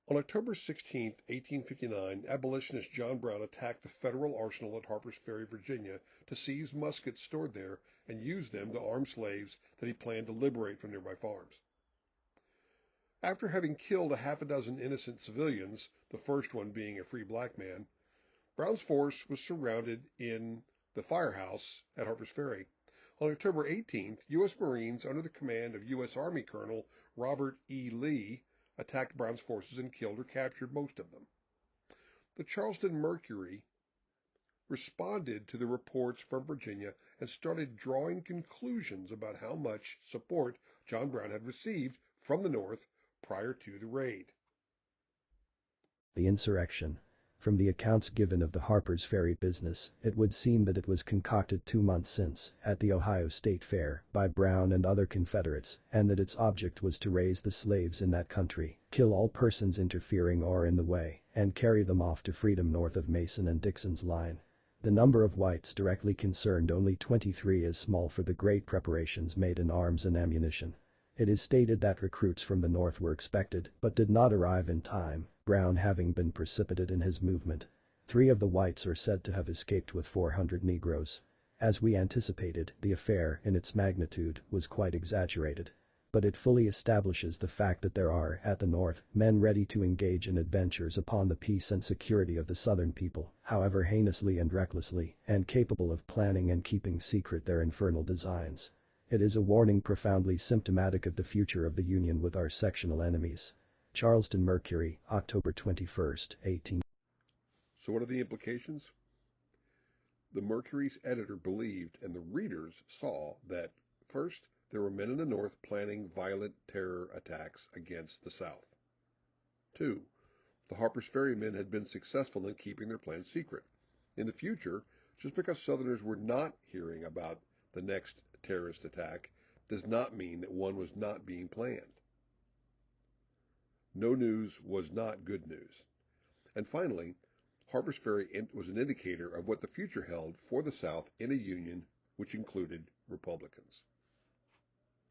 On October 16, 1859, abolitionist John Brown attacked the Federal arsenal at Harper's Ferry, Virginia, to seize muskets stored there and use them to arm slaves that he planned to liberate from nearby farms. After having killed a half a dozen innocent civilians, the first one being a free black man, Brown's force was surrounded in the firehouse at Harper's Ferry. On October 18th, U.S. Marines under the command of U.S. Army Colonel Robert E. Lee attacked Brown's forces and killed or captured most of them. The Charleston Mercury responded to the reports from Virginia and started drawing conclusions about how much support John Brown had received from the North prior to the raid. The insurrection. From the accounts given of the Harper's Ferry business, it would seem that it was concocted 2 months since, at the Ohio State Fair, by Brown and other Confederates, and that its object was to raise the slaves in that country, kill all persons interfering or in the way, and carry them off to freedom north of Mason and Dixon's line. The number of whites directly concerned, only 23, is small for the great preparations made in arms and ammunition. It is stated that recruits from the north were expected but did not arrive in time, Brown having been precipitate in his movement. 3 of the whites are said to have escaped with 400 Negroes. As we anticipated, the affair, in its magnitude, was quite exaggerated. But it fully establishes the fact that there are, at the North, men ready to engage in adventures upon the peace and security of the Southern people, however heinously and recklessly, and capable of planning and keeping secret their infernal designs. It is a warning profoundly symptomatic of the future of the Union with our sectional enemies. Charleston Mercury, October 21, 18. So what are the implications? The Mercury's editor believed and the readers saw that, first, there were men in the North planning violent terror attacks against the South. 2. The Harper's Ferry men had been successful in keeping their plans secret. In the future, just because Southerners were not hearing about the next terrorist attack does not mean that one was not being planned. No news was not good news. And finally, Harper's Ferry was an indicator of what the future held for the South in a Union which included Republicans.